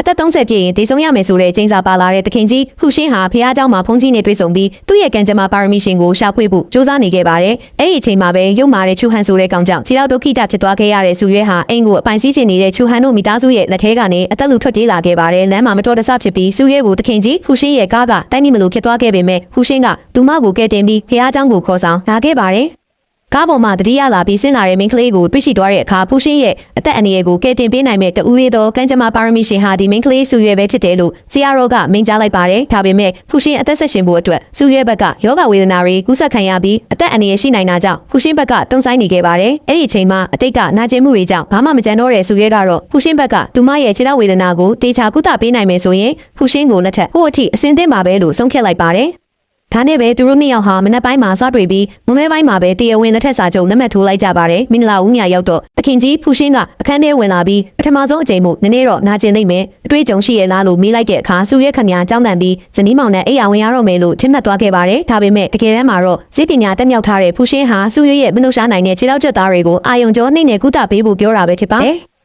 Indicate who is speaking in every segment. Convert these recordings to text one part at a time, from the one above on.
Speaker 1: သက်30ပြည့်ရင်ဒေဆုံးရမယ်ဆိုတဲ့ကျင်းစာပါလာတဲ့သခင်ကြီးဖူရှင်းဟာဖះเจ้าမှာဖုန်ကြီးနဲ့တွေ့ဆုံပြီးသူ့ရဲ့ကံကြမ္မာပါရမီရှင်ကိုရှာဖွေဖို့စူးစမ်းနေခဲ့ပါတယ်။အဲ့ဒီအချိန်မှာပဲရုပ်မာတဲ့ချူဟန်ဆိုတဲ့ကောင်ကြောင့်ခြေထောက်ဒုက္ခိတဖြစ်သွားခဲ့ရတဲ့စုရွဲဟာအိမ်ကိုအပိုင်စီးချင်နေတဲ့ချူဟန်တို့မိသားစုရဲ့လက်ထဲကနေအသက်လူထွက်ပြေးလာခဲ့ပါတယ်။လမ်းမှာမတော်တဆဖြစ်ပြီးစုရွဲကိုသခင်ကြီးဖူရှင်းရဲ့ကားကတိုက်မိမလို့ဖြစ်သွားခဲ့ပေမဲ့ဖူရှင်းကသူမကိုကယ်တင်ပြီးဖះเจ้าကိုခေါ်ဆောင်လာခဲ့ပါတယ်။ကားပေါ်မှာတတိယလာပြီးဆင်းလာတဲ့မိန်းကလေးကိုတွေ့ရှိသွားတဲ့အခါဖူရှင်းရဲ့အသက်အန္တရာယ်ကိုကယ်တင်ပေးနိုင်မဲ့တဦးလေးသောကံကြမ္မာပါရမီရှင်ဟာဒီမိန်းကလေးစုရွဲပဲဖြစ်တယ်လို့ဆရာတော်ကမိန့်ကြားလိုက်ပါတယ်။ဒါပေမဲ့ဖူရှင်းအသက်ဆက်ရှင်ဖို့အတွက်စုရွဲဘက်ကယောဂဝေဒနာတွေကူးစက်ခံရပြီးအသက်အန္တရာယ်ရှိနိုင်တာကြောင့်ဖူရှင်းဘက်ကတုံ့ဆိုင်နေခဲ့ပါတယ်။အဲ့ဒီအချိန်မှာအတိတ်ကနာကျင်မှုတွေကြောင့်ဘာမှမကြံတော့တဲ့စုရွဲကတော့ဖူရှင်းဘက်ကသူမရဲ့ခြေထောက်ဝေဒနာကိုတေချာကုသပေးနိုင်မယ်ဆိုရင်ဖူရှင်းကိုလက်ထက်ဟိုအထိအစင်သင့်ပါပဲလို့ဆုံးဖြတ်လိုက်ပါတယ်။ဒါနဲ့ပဲသူတို့နှစ်ယောက်ဟာမနက်ပိုင်းမှာစတွေ့ပြီးမမဲပိုင်းမှာပဲတရားဝင်လက်ထက်စာချုပ်လက်မှတ်ထိုးလိုက်ကြပါတယ်မင်္ဂလာဦးမြရောက်တော့သခင်ကြီးဖူရှင်းကအခန်းထဲဝင်လာပြီးပထမဆုံးအကြိမ်မို့နည်းနည်းတော့နာကျင်နေမယ်အတွေ့အကြုံရှိရလားလို့မေးလိုက်တဲ့အခါစုရဲခမညာကြောင်းတန်ပြီးဇနီးမောင်နဲ့အိယာဝင်ရတော့မယ်လို့ထင်မှတ်သွားခဲ့ပါတယ်ဒါပေမဲ့တကယ်တမ်းမှာတော့ဈေးပညာတက်မြောက်ထားတဲ့ဖူရှင်းဟာစုရဲရဲ့မနှုတ်ရှားနိုင်တဲ့ခြေထောက်ကျက်သားတွေကိုအာယုံကျော်နှိမ့်နဲ့ကုသပေးဖို့ပြောတာပဲဖြစ်ပါတယ်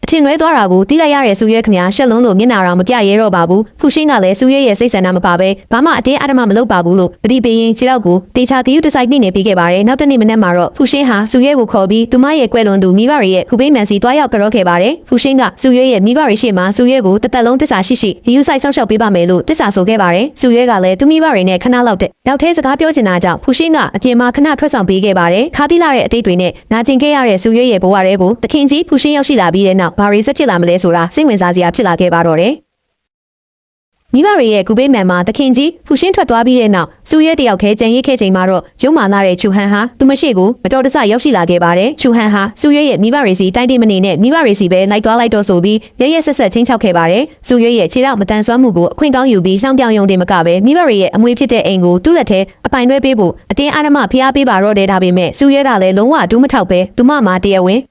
Speaker 1: အထင်လွဲသွားတာကိုတီးလိုက်ရတဲ့စုရဲခမညာရှက်လုံးလို့မျက်နာတော်မပြရဲတော့ပါဘူးဖူရှင်းကလည်းစုရဲရဲ့စိတ်ဆန္ဒမပါပဲဘာမှအတင်းအဓမ္မမလုပ်ပါဘူးလို့အတိပေးရင်ခြေထောက်ကိုတေချာဂယုတစိုက်နှိမ့်နေပေးခဲ့ပါတယ်နောက်တစ်နေ့မနက်မှာတော့ဖူရှင်းဟာစုရဲကိုခေါ်ပြီးသူမရဲ့ကွယ်လွန်သူမိဘတွေရဲ့ခုပိမန်စီတွားရောက်ကြောခဲ့ပါတယ်ဖူရှင်းကစုရဲရဲ့မိဘတွေရှေ့မှာစုရဲကိုတစ်သက်လုံးတစ္ဆာရှိရှိဂယုစိုက်ဆောက်ရှောက်ပေးပါမယ်လို့တစ္ဆာဆိုခဲ့ပါတယ်စုရဲကလည်းသူမိဘတွေနဲ့ခဏလောက်တဲ့နောက်ထဲစကားပြောချင်တာကြောင့်ဖူရှင်းကအပြင်မှာခဏထွက်ဆောင်ပေးခဲ့ပါတယ်ခါတိလာတဲ့အတိတ်တွေနဲ့နာကျင်ခဲ့ရတဲ့စုရဲရဲ့ဘဝတွေကိုသခင်ကြီးဖူရှင်းရောက်ရှိလာပြီးတဲ့နောက်ဘာတွေဆက်ဖြစ်လာမလဲဆိုတာစိတ်ဝင်စားစရာဖြစ်လာခဲ့ပါတော့တယ်မိဘတွေရဲ့ကူပေးမှန်မှာသခင်ကြီးဖူရှင်းထွက်သွားပြီးတဲ့နောက်စုရဲတယောက်ခဲကြံရိတ်ခဲ့ချိန်မှာတော့ရုံမာလာတဲ့ချူဟန်ဟာသူမရှိကိုမတော်တဆရောက်ရှိလာခဲ့ပါတယ်ချူဟန်ဟာစုရဲရဲ့မိဘတွေစီတိုင်းတင်မနေနဲ့မိဘတွေစီပဲလိုက်သွားလိုက်တော့ဆိုပြီးရဲရဲဆက်ဆက်ချင်းချောက်ခဲ့ပါတယ်စုရဲရဲ့ခြေထောက်မတန်ဆွမ်းမှုကိုအခွင့်ကောင်းယူပြီးလှောင်ပြောင်ယုံတင်မကပဲမိဘတွေရဲ့အမွေဖြစ်တဲ့အိမ်ကိုသူ့လက်ထဲအပိုင်လွှဲပေးဖို့အတင်းအဓမ္မဖိအားပေးပါတော့တဲ့ဒါပေမဲ့စုရဲကလည်းလုံးဝဒူးမထောက်ပဲသူမမှာတရားဝင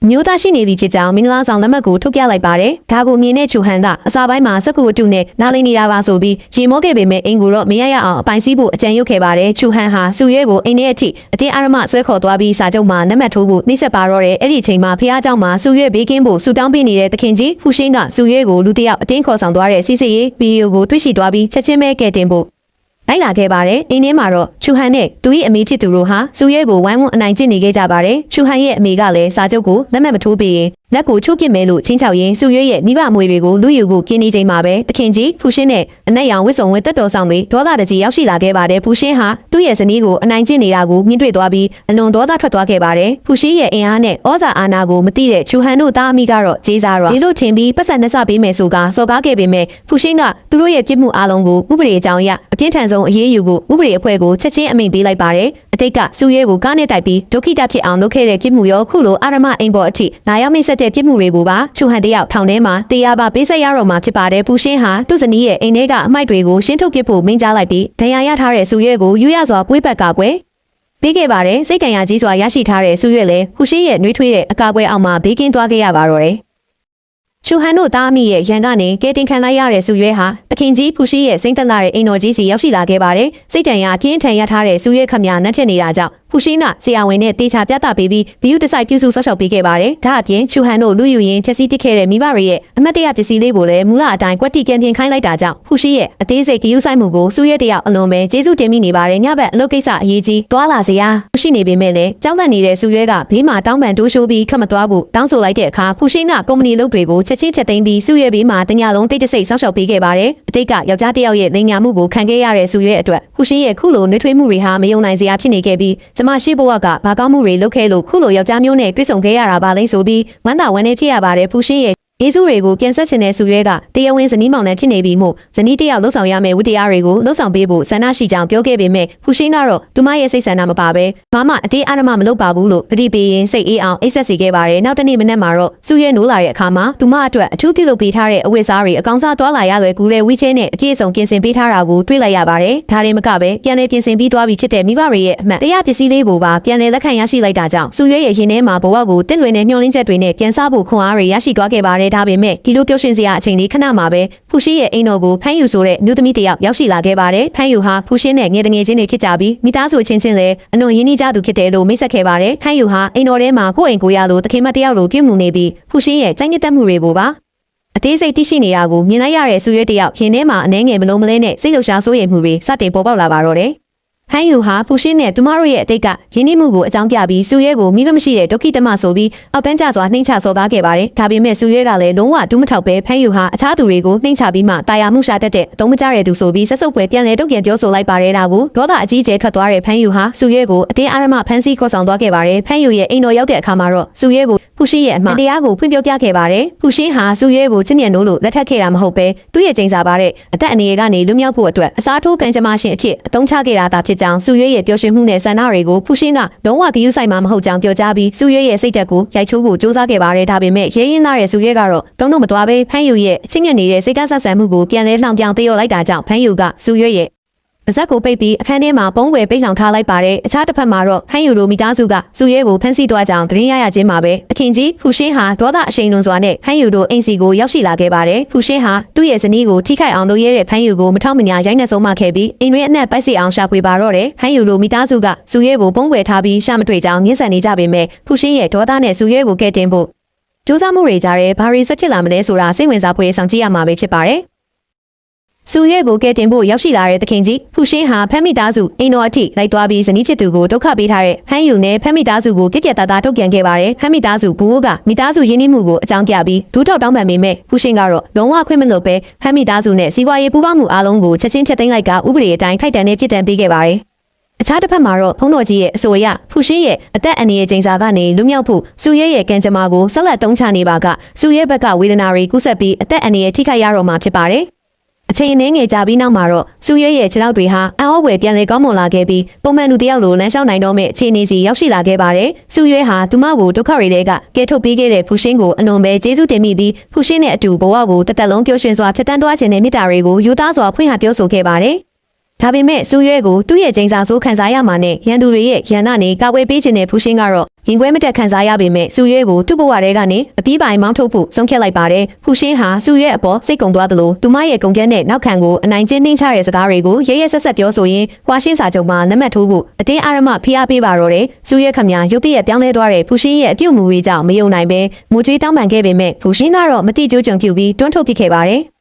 Speaker 1: ်မျိုးသားရှိနေပြီဖြစ်ကြောင်းမင်္ဂလာဆောင်လက်မှတ်ကိုထုတ်ပြလိုက်ပါတယ်။ဒါကိုမြင်တဲ့ချူဟန်ကအစာပိုင်းမှာစက္ကူအတုနဲ့နားလည်နေတာပါဆိုပြီးရေမောခဲ့ပေမဲ့အင်ကိုတော့မရရအောင်အပိုင်စီးဖို့အကြံရုပ်ခဲ့ပါတယ်။ချူဟန်ဟာစုရဲကိုအိမ်ထဲအထိအတင်းအဓမ္မဆွဲခေါ်သွားပြီးစာချုပ်မှာနံပါတ်ထိုးဖို့နှိစက်ပါတော့တဲ့အဲ့ဒီအချိန်မှာဖះเจ้าမှာစုရဲဘေးကင်းဖို့ဆူတောင်းပေးနေတဲ့သခင်ကြီးဖူရှင်းကစုရဲကိုလူတစ်ယောက်အတင်းခေါ်ဆောင်သွားတဲ့စစ်စစ်ရေးဗီဒီယိုကိုတွေ့ရှိသွားပြီးချက်ချင်းပဲကဲတင်ဖို့လိုက်လာခဲ့ပါတယ်။အိမ်ထဲမှာတော့ချူဟန်နဲ့သူ့ရဲ့အမေဖြစ်သူတို့ဟာစုရဲကိုဝိုင်းဝန်းအနိုင်ကျင့်နေခဲ့ကြပါတယ်။ချူဟန်ရဲ့အမေကလည်းစာချုပ်ကိုလက်မှတ်မထိုးပေးရင်လက်ကိုချိုးပစ်မယ်လို့ချင်းချောက်ရင်းစုရဲရဲ့မိဘမွေတွေကိုလူယူဖို့ကင်းနေချိန်မှာပဲသခင်ကြီးဖူရှင်းနဲ့အနက်ရောင်ဝစ်စုံဝစ်တက်တော်ဆောင်တွေဒေါသတကြီးရောက်ရှိလာခဲ့ပါတယ်။ဖူရှင်းဟာသူ့ရဲ့ဇနီးကိုအနိုင်ကျင့်နေတာကိုမြင်တွေ့သွားပြီးအလွန်ဒေါသထွက်သွားခဲ့ပါတယ်။ဖူရှင်းရဲ့အင်အားနဲ့ဩဇာအာဏာကိုမသိတဲ့ချူဟန်တို့သားအမိကတော့ဂျေးစားရောဒီလိုထင်ပြီးပတ်စံနှစပေးမယ်ဆိုကစော်ကားခဲ့ပေမဲ့ဖူရှင်းကသူတို့ရဲ့ပြစ်မှုအလုံးကိုဥပဒေအကြောင်းအရအပြင်းထန်ဆုံးအရေးယူဖို့ဥပဒေအဖွဲ့ကိုချက်ချင်းအမိန့်ပေးလိုက်ပါတယ်။အတိတ်ကစုရဲကိုကားနဲ့တိုက်ပြီးဒုက္ခိတဖြစ်အောင်လုပ်ခဲ့တဲ့ပြစ်မှုရောခုလိုအာရမအိမ်ပေါ်အထိလာရောက်နှိမ့်ဆက်တဲ့ပြစ်မှုတွေကိုပါချူဟန်တယောက်ထောင်ထဲမှာတရားပါပေးဆက်ရတော့မှာဖြစ်ပါတယ်။ဖူရှင်းဟာသူ့ဇနီးရဲ့အိမ်ထဲကအမိုက်တွေကိုရှင်းထုတ်ပစ်ဖို့မိန့်ကြားလိုက်ပြီးဒဏ်ရာရထားတဲ့စုရဲကိုယူရစွာပွေးပတ်ကာကွယ်ပေးခဲ့ပါတယ်။စိတ်ကံရကြီးစွာရရှိထားတဲ့စုရဲလည်းဖူရှင်းရဲ့နှွေးထွေးတဲ့အကာအကွယ်အောက်မှာဘေးကင်းသွားခဲ့ရပါတော့တယ်။ချူဟန်တို့သားအမိရဲ့ရန်ကနေကဲတင်ခံလိုက်ရတဲ့စုရဲဟာသခင်ကြီးဖူရှင်းရဲ့စိမ့်သက်လာတဲ့အိမ်တော်ကြီးစီရောက်ရှိလာခဲ့ပါတယ်။စိတ်တန်ရအပြင်းထန်ရထားတဲ့စုရဲခမညာနှက်ထက်နေတာကြောင့်ဖူရှင်းကဆရာဝန်နဲ့တေချာပြသပေးပြီးဘီယူတစိုက်ပြုစုဆောက်ရှောက်ပေးခဲ့ပါတယ်။ဒါအပြင်ချူဟန်တို့လူယူရင်ဖြည့်ဆည်းတစ်ခဲ့တဲ့မိဘတွေရဲ့အမတ်တရပစ္စည်းလေးကိုလည်းမူလအတိုင်းကွက်တီကန်ပြင်ခိုင်းလိုက်တာကြောင့်ဖူရှင်းရဲ့အသေးစိတ်ဂယုဆိုင်မှုကိုစုရဲတယောက်အလွန်ပဲကျေးဇူးတင်မိနေပါတယ်။ညဘက်အလုပ်ကိစ္စအရေးကြီးတွာလာစရာရှိနေပေမဲ့လည်းကြောက်လန့်နေတဲ့စုရဲကဘေးမှာတောင်းပန်တိုးရှိုးပြီးခတ်မသွားဘူးတောင်းဆိုလိုက်တဲ့အခါဖူရှင်းကကုမ္ပဏီလုပ်တွေကိုချက်ချင်းချက်သိမ်းပြီးစုရဲဘေးမှာတညလုံးတိတ်တဆိတ်ဆောက်ရှောက်ပေးခဲ့ပါတယ်။အတိတ်ကယောက်ျားတယောက်ရဲ့လိန်ညာမှုကိုခံခဲ့ရတဲ့စုရဲအတွက်ဖူရှင်းရဲ့ခုလိုနှွေးထွေးမှုတွေဟာမယုံနိုင်စရာဖြစ်နေခဲ့ပြီးကျမရှိဘဝကဘာကောင်းမှုတွေလုပ်ခဲ့လို့ခုလိုယောက်ျားမျိုးနဲ့တွေ့ဆုံခဲ့ရတာပါလိမ့်ဆိုပြီးဝမ်းသာဝမ်းနည်းဖြစ်ရပါတယ်ဖူရှင်းရဲ့ယေစုတွေကိုပြန်ဆက်ချင်တဲ့စုရဲကတရားဝင်ဇနီးမောင်နှံဖြစ်နေပြီမို့ဇနီးတယောက်လှုပ်ဆောင်ရမယ့်ဝတ္တရားတွေကိုလှုပ်ဆောင်ပေးဖို့ဆန္ဒရှိကြောင်းပြောခဲ့ပေမဲ့ဖူရှင်းကတော့သူမရဲ့စိတ်ဆန္ဒမပါပဲဘာမှအတေးအဓမ္မမလုပ်ပါဘူးလို့ဂတိပေးရင်စိတ်အေးအောင်အိတ်ဆက်စီခဲ့ပါတယ်နောက်တနေ့မနက်မှာတော့စုရဲနိုးလာတဲ့အခါမှာသူမအတွက်အထူးပြုလုပ်ပေးထားတဲ့အဝတ်စားတွေအကောင်စားသွားလာရလွယ်ကူတဲ့ဝီချဲနဲ့အပြည့်အစုံပြင်ဆင်ပေးထားတာကိုတွေ့လိုက်ရပါတယ်ဒါတွေမကပဲပြန်လည်ပြင်ဆင်ပြီးသွားပြီဖြစ်တဲ့မိဘတွေရဲ့အမှတ်တရားပစ္စည်းလေးကိုပါပြန်လည်လက်ခံရရှိလိုက်တာကြောင့်စုရဲရဲ့ရင်ထဲမှာဘဝကိုတင့်လွင်တဲ့မျှော်လင့်ချက်တွေနဲ့ပြန်စားဖို့ခွန်အားတွေရရှိသွားခဲ့ပါတယ်ဒါပေမဲ့ဒီလိုပျော်ရွှင်စရာအချိန်လေးခဏမှာပဲဖူရှင်းရဲ့အိမ်တော်ကိုဖမ်းယူဆိုတဲ့မျိုးသမီးတယောက်ရောက်ရှိလာခဲ့ပါတယ်ဖမ်းယူဟာဖူရှင်းနဲ့ငယ်တငယ်ချင်းတွေဖြစ်ကြပြီးမိသားစုချင်းချင်းလည်းအလွန်ရင်းနှီးကြသူဖြစ်တယ်လို့မိတ်ဆက်ခဲ့ပါတယ်ဖမ်းယူဟာအိမ်တော်ထဲမှာကိုယ့်အိမ်ကိုရလို့တခင်မတယောက်လိုပြုမှုနေပြီးဖူရှင်းရဲ့ကြိုက်နှစ်သက်မှုတွေကိုပါ အသေးစိတ်သိရှိနေတာကိုမြင်လိုက်ရတဲ့စုရွက်တယောက်ရင်ထဲမှာအနှဲငယ်မလုံးမလဲနဲ့စိတ်လှုပ်ရှားစိုးရိမ်မှုတွေစတင်ပေါ်ပေါက်လာပါတော့တယ်ဟန်ယူဟာဖူရှင်းနဲ့သူမတို့ရဲ့အတိတ်ကယင်းနှိမှုကိုအကြောင်းပြပြီးစုရဲကိုမိမမရှိတဲ့ဒုက္ခိတမဆိုပြီးအောက်တန်းကျစွာနှိမ့်ချစော်သားခဲ့ပါတယ်။ဒါပေမဲ့စုရဲကလည်းလုံးဝတူးမထောက်ပဲဖန်ယူဟာအခြားသူတွေကိုနှိမ့်ချပြီးမှတာယာမှုရှာတတ်တဲ့အတုံးမကျတဲ့သူဆိုပြီးဆက်စုပ်ပွဲပြန်လဲတုတ်ပြန်ပြောဆိုလိုက်ပါတယ်ဒါကိုဒေါသအကြီးကျယ်ထွက်သွားတဲ့ဖန်ယူဟာစုရဲကိုအတင်းအာရမဖန်ဆီးခေါ်ဆောင်သွားခဲ့ပါတယ်။ဖန်ယူရဲ့အိမ်တော်ရောက်တဲ့အခါမှာတော့စုရဲကိုဖူရှင်းရဲ့အမှန်တရားကိုဖွင့်ပြပြခဲ့ပါတယ်။ဖူရှင်းဟာစုရဲကိုချစ်မြတ်နိုးလို့လက်ထပ်ခဲ့တာမဟုတ်ပဲသူ့ရဲ့ချိန်စာပါတဲ့အသက်အန္တရာယ်ကနေလွတ်မြောက်ဖို့အတွက်အစားထိုးကံကြမ္မာရှင်အဖြစ်အတုံးချခဲ့တာသာဖြစ်ကြောင်းစုရဲရဲ့ပျော်ရွှင်မှုနဲ့ဆန္ဒတွေကိုဖူရှင်းကလုံးဝဂရုစိုက်မှာမဟုတ်ကြောင်းပြောကြားပြီးစုရဲရဲ့စိတ်သက်ကိုရိုက်ချိုးဖို့စူးစမ်းခဲ့ပါတယ်ဒါပေမဲ့ရဲရင်သားရဲ့စုရဲကတော့တုံ့မသွားပဲဖန်ယူရဲ့အချင်းငယ်နေတဲ့စိတ်ကဆက်ဆံမှုကိုပြန်လဲလှောင်ပြောင်သေးရလိုက်တာကြောင့်ဖန်ယူကစုရဲရဲ့အဆက်ကိုပိတ်ပြီးအခန်းထဲမှာပုံးဝယ်ပိတ်ဆောင်ထားလိုက်ပါတယ်အခြားတစ်ဖက်မှာတော့ဟန်ယူလိုမိသားစုကစုရဲကိုဖမ်းဆီးသွားကြောင်းသတင်းရရချင်းမှာပဲအခင်ကြီးဖူရှင်းဟာဒေါသအရှိန်လွန်စွာနဲ့ဟန်ယူတို့အိမ်စီကိုရောက်ရှိလာခဲ့ပါတယ်ဖူရှင်းဟာသူ့ရဲ့ဇနီးကိုထိခိုက်အောင်လုပ်ရတဲ့ဖန်ယူကိုမထောက်မညာရိုက်နှက်ဆုံးမခဲ့ပြီးအိမ်တွင်းအနက်ပိုက်စီအောင်ရှာဖွေပါတော့တယ်ဟန်ယူလိုမိသားစုကစုရဲကိုပုံးဝယ်ထားပြီးရှာမတွေ့ကြောင်းညှဉ်းဆန်နေကြပေမဲ့ဖူရှင်းရဲ့ဒေါသနဲ့စုရဲကိုကဲတင်ဖို့စူးစမ်းမှုတွေကြားထဲဘာရီဆက်ဖြစ်လာမလဲဆိုတာစိတ်ဝင်စားဖွယ်ဆောင်ကြည့်ရမှာပဲဖြစ်ပါတယ်စုရဲကိုကဲတင်ဖို့ရောက်ရှိလာတဲ့တခင်ကြီးဖူရှင်းဟာဖမ်းမိသားစုအိမ်တော်အထိလိုက်သွားပြီးဇနီးဖြစ်သူကိုဒုက္ခပေးထားတဲ့ဟန်ယူနဲ့ဖမ်းမိသားစုကိုပြက်ပြက်သားသားထုတ်ပြန်ခဲ့ပါတယ်ဖမ်းမိသားစုဘူအိုးကမိသားစုရင်းနှီးမှုကိုအကြောင်းပြပြီးဒူးထောက်တောင်းပန်ပေမဲ့ဖူရှင်းကတော့လုံးဝခွင့်မလွတ်ပဲဖမ်းမိသားစုနဲ့စီးပွားရေးပူးပေါင်းမှုအားလုံးကိုချက်ချင်းဖျက်သိမ်းလိုက်ကဥပဒေအတိုင်းထိုက်တန်တဲ့ပြည်တံပေးခဲ့ပါတယ်အခြားတစ်ဖက်မှာတော့ဖုံးတော်ကြီးရဲ့အဆိုအရဖူရှင်းရဲ့အသက်အန္တရာယ်ချိန်စာကနေလွတ်မြောက်ဖို့စုရဲရဲ့ကံကြမ္မာကိုဆက်လက်တုံးချနေပါကစုရဲဘက်ကဝေဒနာတွေကူးဆက်ပြီးအသက်အန္တရာယ်ထိခိုက်ရတော့မှာဖြစ်ပါတယ်အချိန်အနည်းငယ်ကြာပြီးနောက်မှာတော့စုရဲရဲ့ခြေထောက်တွေဟာအံ့ဩဖွယ်ပြန်လည်ကောင်းမွန်လာခဲ့ပြီးပုံမှန်လူတစ်ယောက်လိုလမ်းလျှောက်နိုင်တော့မဲ့အခြေအနေစီရောက်ရှိလာခဲ့ပါတယ်။စုရဲဟာသူမကိုဒုက္ခတွေကကဲထုတ်ပေးခဲ့တဲ့ဖူရှင်းကိုအလွန်ပဲကျေးဇူးတင်မိပြီးဖူရှင်းနဲ့အတူဘဝကိုတသက်လုံးပျော်ရွှင်စွာဖြတ်သန်းသွားခြင်းနဲ့မေတ္တာတွေကိုယူသားစွာဖွင့်ဟပြောဆိုခဲ့ပါတယ်။ဒါပေမဲ့စုရဲကိုသူ့ရဲ့ချိန်စာဆိုးခံစားရမှာနဲ့ရန်သူတွေရဲ့ရန်နာနေကာဝယ်ပေးခြင်းနဲ့ဖူရှင်းကတော့ရင်ခွဲမတက်ခံစားရပေမဲ့စုရဲကိုသူ့ဘဝထဲကနေအပြီးပိုင်မောင်းထုတ်ဖို့ဆုံးဖြတ်လိုက်ပါတယ်။ဖူရှင်းဟာစုရဲအပေါ်စိတ်ကုံသွားသလိုသူမရဲ့ကုံကျန်းနဲ့နောက်ခံကိုအနိုင်ကျင့်နှိမ့်ချတဲ့စကားတွေကိုရဲရဲဆက်ဆက်ပြောဆိုရင်းဝါရှင်းစာချုပ်မှာလက်မှတ်ထိုးဖို့အတင်းအာရမဖိအားပေးပါတော့တယ်။စုရဲခမညာရုတ်တရက်ပြောင်းလဲသွားတဲ့ဖူရှင်းရဲ့အပြုတ်မှုတွေကြောင့်မယုံနိုင်ပဲမူကြွေးတောင်းပန်ခဲ့ပေမဲ့ဖူရှင်းကတော့မတိကျကြုံပြုပြီးတွန်းထုတ်ပစ်ခဲ့ပါတယ်။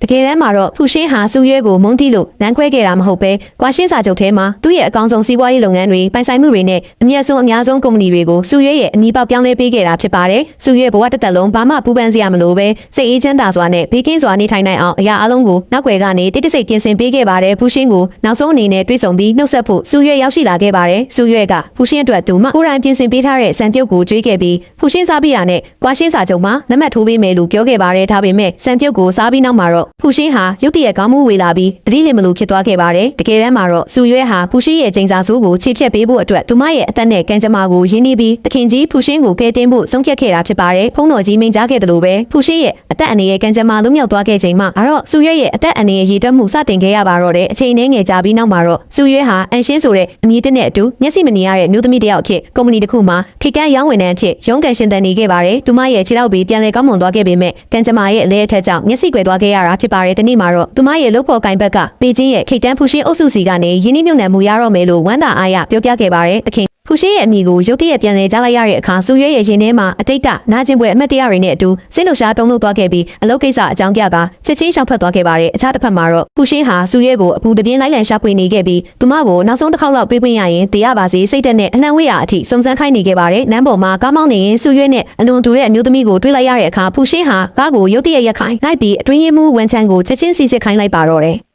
Speaker 1: တကယ်တမ်းမှာတော့ဖူရှင်းဟာစုရဲကိုမုန်းတီးလို့လမ်းခွဲခဲ့တာမဟုတ်ပဲကွာရှင်းစာချုပ်ထဲမှာသူ့ရဲ့အကောင်းဆုံးစီးပွားရေးလုပ်ငန်းတွေပိုင်ဆိုင်မှုတွေနဲ့အမြတ်ဆုံးအများဆုံးကုမ္ပဏီတွေကိုစုရဲရဲ့အနီးပေါက်ပြောင်းလဲပေးခဲ့တာဖြစ်ပါတယ်။စုရဲဘဝတစ်သက်လုံးဘာမှပူပန်စရာမလိုပဲစိတ်အေးချမ်းသာစွာနဲ့ဘေးကင်းစွာနေထိုင်နိုင်အောင်အရာအလုံးကိုနောက်ွယ်ကနေတိတ်တဆိတ်ပြင်ဆင်ပေးခဲ့ပါတယ်။ဖူရှင်းကိုနောက်ဆုံးအနေနဲ့တွေးဆုံပြီးနှုတ်ဆက်ဖို့စုရဲရောက်ရှိလာခဲ့ပါတယ်။စုရဲကဖူရှင်းအတွက်သူမှကိုယ်တိုင်ပြင်ဆင်ပေးထားတဲ့စံပြုတ်ကိုကြွေးခဲ့ပြီးဖူရှင်းစားပြီးရတဲ့ကွာရှင်းစာချုပ်မှာလက်မှတ်ထိုးပေးမယ်လို့ပြောခဲ့ပါတယ်။ဒါပေမဲ့စံပြုတ်ကိုစားပြီးနောက်မှာတော့ဖူရှင်းဟာတည့်ရကောင်းမှုဝေလာပြီးအတိလင်မလို့ဖြစ်သွားခဲ့ပါတယ်။တကယ်တမ်းမှာတော့စုရဲဟာဖူရှင်းရဲ့ချိန်စာဆိုးကိုခြေဖြတ်ပေးဖို့အတွက်သူမရဲ့အသက်နဲ့ကံကြမ္မာကိုရင်းနှီးပြီးတခင်ကြီးဖူရှင်းကိုကဲတင်ဖို့ဆုံးဖြတ်ခဲ့တာဖြစ်ပါတယ်။ဖုံးတော်ကြီးမိန့်ကြားခဲ့တယ်လို့ပဲဖူရှင်းရဲ့အသက်အန္တရာယ်ကံကြမ္မာလွတ်မြောက်သွားခဲ့ချိန်မှာတော့စုရဲရဲ့အသက်အန္တရာယ်ရည်တွက်မှုစတင်ခဲ့ရပါတော့တယ်။အချိန်နဲ့ငယ်ကြာပြီးနောက်မှာတော့စုရဲဟာအန်ရှင်းဆိုတဲ့အမည်တစ်နဲ့အတူမျက်စိမမြင်ရတဲ့မျိုးသမီးတစ်ယောက်အဖြစ်ကုမ္ပဏီတစ်ခုမှာခိကန်းရောင်းဝန်ထမ်းအဖြစ်ရုံးကန်ရှင်သန်နေခဲ့ပါတယ်။သူမရဲ့ခြေထောက်ပြီးပြန်လည်ကောင်းမွန်သွားခဲ့ပေမဲ့ကံကြမ္မာရဲ့အလဲအထက်ကြောင့်မျက်စိကွယ်သွားခဲ့ရတာဖြစ်ပါတယ်။ဒီနေ့မှာတော့သူမရဲ့လုပ်ဖို့ကိုင်ဘက်ကပေကျင်းရဲ့ခိတ်တန်းဖူရှင်းအုပ်စုစီကနေယင်းနှိမ့်မြုံနယ်မှုရတော့မယ်လို့ဝမ်းသာအားရပြောပြခဲ့ပါတယ်။တခင်ဖူရှင်းရဲ့အမိကိုရုတ်တရက်ပြန်လည်ကြားလိုက်ရတဲ့အခါစုရဲရဲ့ရင်ထဲမှာအတိတ်ကနာကျင်ပွဲအမှတ်တရတွေနဲ့အတူစိတ်လှုပ်ရှားတုံ့လှုပ်သွားခဲ့ပြီးအလုပ်ကိစ္စအကြောင်းပြကချက်ချင်းရှောင်ထွက်သွားခဲ့ပါတယ်။အခြားတစ်ဖက်မှာတော့ဖူရှင်းဟာစုရဲကိုအပူတပြင်းလိုက်လံရှာဖွေနေခဲ့ပြီးသူမကိုနောက်ဆုံးတစ်ခေါက်လောက်ပေးပွင့်ရရင်တရားပါစေစိတ်သက်နဲ့အနှံဝေးရာအထိစုံစမ်းခိုင်းနေခဲ့ပါတယ်။လမ်းပေါ်မှာကားမောင်းနေရင်စုရဲနဲ့အလွန်တူတဲ့အမျိုးသမီးကိုတွေ့လိုက်ရတဲ့အခါဖူရှင်းဟာကားကိုရုတ်တရက်ရက်ခိုင်းလိုက်ပြီးအတွင်းရေးမှူးဝန်ချမ်းကိုချက်ချင်းစီစစ်ခိုင်းလိုက်ပါတော့တယ်။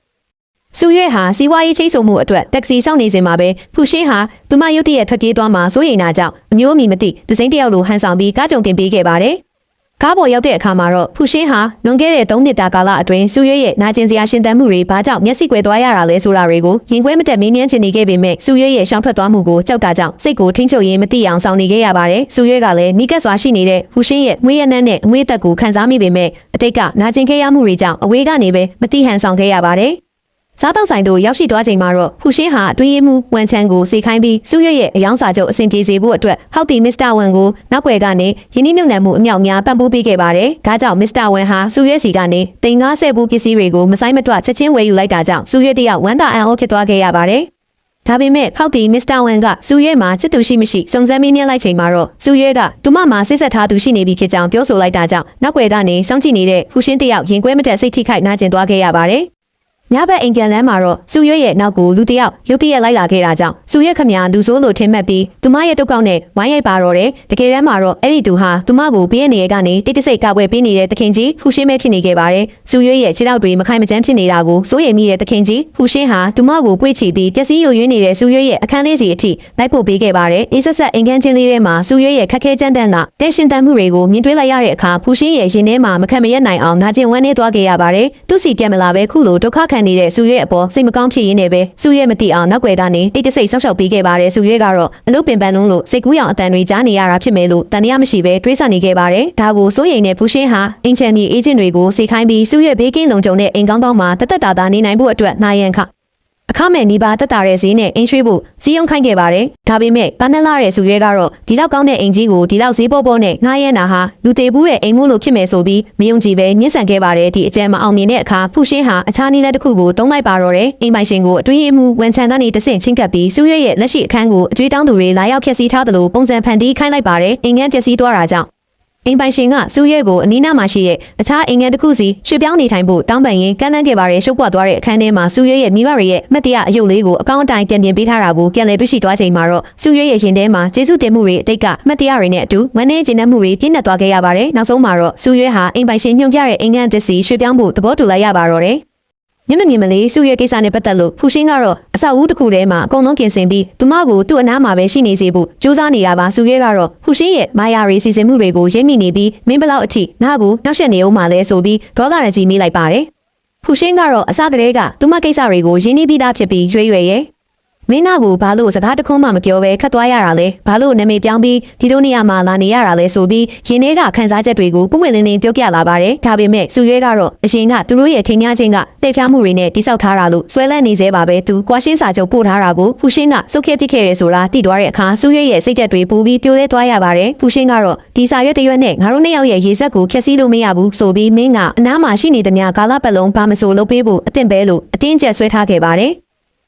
Speaker 1: စုရဲဟာစီးပွားရေးချိတ်ဆိုမှုအတွက်တက္ကစီစောင့်နေစဉ်မှာပဲဖူရှင်းဟာသူမရုတ်တရက်ထွက်ပြေးသွားမှာစိုးရိမ်တာကြောင့်အမျိုးအမည်မသိဒစိမ့်တယောက်လိုဟန်ဆောင်ပြီးကားကြုံတင်ပေးခဲ့ပါတယ်။ကားပေါ်ရောက်တဲ့အခါမှာတော့ဖူရှင်းဟာလွန်ခဲ့တဲ့3နှစ်တာကာလအတွင်းစုရဲရဲ့နာကျင်စရာရှင်သန်မှုတွေဘာကြောင့်မျက်စိကွယ်သွားရတာလဲဆိုတာတွေကိုရင်ခွဲမတက်မေးမြန်းချင်နေခဲ့ပေမဲ့စုရဲရဲ့ရှောင်ထွက်သွားမှုကိုကြောက်တာကြောင့်စိတ်ကိုထိန်းချုပ်ရင်းမသိအောင်ဆောင်နေခဲ့ရပါတယ်။စုရဲကလည်းနီးကပ်စွာရှိနေတဲ့ဖူရှင်းရဲ့ငွေရနန်းနဲ့အငွေသက်ကိုခံစားမိပေမဲ့အတိတ်ကနာကျင်ခဲ့ရမှုတွေကြောင့်အဝေးကနေပဲမသိဟန်ဆောင်ခဲ့ရပါတယ်။စားတောက်ဆိုင်တို့ရောက်ရှိသွားချိန်မှာတော့ဖူရှင်းဟာအတွင်းရေးမှူးဝန်ချန်ကိုစေခိုင်းပြီးစုရဲရဲ့အယောင်စာချုပ်အဆင်ပြေစေဖို့အတွက်ဟောက်တီမစ္စတာဝန်ကိုနောက်ွယ်ကနေယင်းနှိမ့်မြုံနယ်မှုအမြောက်များပံ့ပိုးပေးခဲ့ပါတယ်။ဒါကြောင့်မစ္စတာဝန်ဟာစုရဲစီကနေတင်90ဘူးပစ္စည်းတွေကိုမဆိုင်မတွချက်ချင်းဝယ်ယူလိုက်တာကြောင့်စုရဲတယောက်ဝမ်းသာအံ့ဩဖြစ်သွားခဲ့ရပါတယ်။ ဒါပေမဲ့ဖောက်တီမစ္စတာဝန်ကစူရဲမှာစစ်သူရှိမရှိစုံစမ်းမေးမြန်းလိုက်ချိန်မှာတော့စူရဲကသူမမှာစစ်ဆက်ထားသူရှိနေပြီဖြစ်ကြောင်းပြောဆိုလိုက်တာကြောင့်နောက်ွယ်ကနေစောင့်ကြည့်နေတဲ့ဖူရှင်းတယောက်ရင်ကွဲမတက်စိတ်ထိခိုက်နာကျင်သွားခဲ့ရပါတယ်ညဘက်အိမ်ကန်လန်းမှာတော့စူရဲရဲ့နောက်ကိုလူတယောက်ရုတ်တရက်လိုက်လာခဲ့တာကြောင့်စူရဲခမညာလူဆိုးလိုထင်မှတ်ပြီးသူမရဲ့တုတ်ကောက်နဲ့ဝိုင်းရိုက်ပါတော့တယ်တကယ်တမ်းမှာတော့အဲ့ဒီသူဟာသူမကိုဘေးကနေကနေတိတ်တဆိတ်ကပွဲပေးနေတဲ့သခင်ကြီးဖူရှင်းပဲဖြစ်နေခဲ့ပါတယ်စူရဲရဲ့ခြေထောက်တွေမခိုင်မကျန်းဖြစ်နေတာကိုစိုးရိမ်မိတဲ့သခင်ကြီးဖူရှင်းဟာသူမကိုပွေ့ချပြီးပျက်စီးယိုယွင်းနေတဲ့စူရဲရဲ့အခန်းလေးစီအထိလိုက်ပို့ပေးခဲ့ပါတယ်အေးဆက်ဆက်အိမ်ကန်ချင်းလေးထဲမှာစူရဲရဲ့ခက်ခဲကြမ်းတမ်းတာတက်ရှင်တန်မှုတွေကိုမြင်တွေ့လိုက်ရတဲ့အခါဖူရှင်းရဲ့ရင်ထဲမှာမခံမရက်နိုင်အောင်နာကျင်ဝမ်းနေသွားခဲ့ရပါတယ်သူစီပြတ်မလာပဲခုလိုဒုက္ခခံနေတဲ့စူရဲစိတ်မကောင်းဖြစ်ရင်းနဲ့ပဲစူရဲမတိအောင်နောက်ွယ်ကနေတိတ်တဆိတ်ဆောက်ရှောက်ပေးခဲ့ပါတယ်စူရဲကတော့အလုပ်ပင်ပန်းလုံးလို့စိတ်ကူးရောင်အတန်တွေကြားနေရတာဖြစ်မယ်လို့တန်တရားမရှိပဲတွေးဆနေခဲ့ပါတယ်ဒါကိုစိုးရိမ်တဲ့ဖူရှင်းဟာအင်ချန်မီအေဂျင့်တွေကိုစေခိုင်းပြီးစူရဲဘေးကင်းလုံခြုံတဲ့အိမ်ကောင်းပေါင်းမှာတသက်တာနေနိုင်ဖို့အတွက်နှာရန်ခအခမဲ့နီးပါတက်တာတဲ့ဈေးနဲ့အင်းရွှေ့ဖို့စီးရုံခိုင်းခဲ့ပါတယ်ဒါပေမဲ့ပန်းနလာတဲ့စူရဲကတော့ဒီလောက်ကောင်းတဲ့အိမ်ကြီးကိုဒီလောက်ဈေးပေါ်ပေါ်နဲ့နှာရန်နာဟာလူသေးဘူးတဲ့အိမ်မို့လို့ဖြစ်မယ်ဆိုပြီးမယုံကြည်ပဲညှဉ်းဆန်ခဲ့ပါတယ်ဒီအကြံမအောင်မြင်တဲ့အခါဖူရှင်းဟာအခြားနည်းလက်တစ်ခုကိုတုံးလိုက်ပါတော့တယ်အိမ်ပိုင်ရှင်ကိုအတွေးအမှုဝန်ချန်ကနေတဆင့်ချင်းကပ်ပြီးစူရဲရဲ့လက်ရှိအခန်းကိုအကျွေးတောင်းသူတွေလာရောက်ဖျက်ဆီးထားသလိုပုံစံဖန်တီးခိုင်းလိုက်ပါတယ်အိမ်ငန်းပျက်စီးသွားတာကြောင့်အိမ်ပိုင်ရှင်ကစူရဲကိုအနီးနားမှာရှိတဲ့အခြားအိမ်ငယ်တစ်ခုစီရွှေ့ပြောင်းနေထိုင်ဖို့တောင်းပန်ရင်းကမ်းလှမ်းခဲ့ပါတယ်ရှုပ်ပွားသွားတဲ့အခန်းထဲမှာစူရဲရဲ့မိဘတွေရဲ့မှတ်တရအယုတ်လေးကိုအကောင့်အတိုင်းပြန်ပြင်ပေးထားတာကိုပြန်လည်တွေ့ရှိသွားချိန်မှာတော့စူရဲရဲ့ရင်ထဲမှာကျေးဇူးတင်မှုတွေအတိတ်ကမှတ်တရတွေနဲ့အတူဝမ်းနည်းကျေနပ်မှုတွေပြည့်နှက်သွားခဲ့ရပါတယ်နောက်ဆုံးမှာတော့စူရဲဟာအိမ်ပိုင်ရှင်ညွှန်ပြတဲ့အိမ်ငန်းသစ်စီရွှေ့ပြောင်းဖို့သဘောတူလိုက်ရပါတော့တယ်မြင့်မလေးစူရဲကိစ္စနဲ့ပတ်သက်လို့ဖူရှင်းကတော့အဆောက်အဦတစ်ခုထဲမှာအကုန်လုံးပြင်ဆင်ပြီးသူမကိုသူ့အနားမှာပဲရှိနေစေဖို့ကြိုးစားနေတာပါစူရဲကတော့ဖူရှင်းရဲ့မာယာရီစီစဉ်မှုတွေကိုရိပ်မိနေပြီးမင်းဘလောက်အထိနားကိုနှောက်ယှက်နေအောင်မှလဲဆိုပြီးဒေါသရကြီးမိလိုက်ပါတယ်ဖူရှင်းကတော့အစကတည်းကသူမကိစ္စတွေကိုရင်းနှီးပြီးသားဖြစ်ပြီးရွေ့ရဲ့မင်းနာကိုဘာလို့စကားတခုမှမပြောဘဲခတ်သွားရတာလဲဘာလို့နာမည်ပြောင်းပြီးဒီလိုနေရာမှာလာနေရတာလဲဆိုပြီးရင်ထဲကခန်းစားချက်တွေကိုပုံမှန်လင်းလင်းပြောပြလာပါတယ်ဒါပေမဲ့စူရဲကတော့အရင်ကသူတို့ရဲ့ထိန်ညာချင်းကလှည့်ဖျားမှုတွေနဲ့တိစောက်ထားတာလို့ဆွဲလန်းနေသေးပါပဲသူကွာရှင်းစာချုပ်ပို့ထားတာကိုဖူရှင်းကစုတ်ခဲပစ်ခဲ့တယ်ဆိုတာသိသွားတဲ့အခါစူရဲရဲ့စိတ်သက်တွေပူပြီးပြိုလဲသွားရပါတယ်ဖူရှင်းကတော့ဒီစာရွက်တရွက်နဲ့ငါတို့နှစ်ယောက်ရဲ့ရေစက်ကိုဖျက်ဆီးလို့မရဘူးဆိုပြီးမင်းကအနားမှာရှိနေတဲ့များကာလပတ်လုံးဘာမဆိုလုပ်ပေးဖို့အသင့်ပဲလို့အတင်းကျပ်ဆွဲထားခဲ့ပါတယ်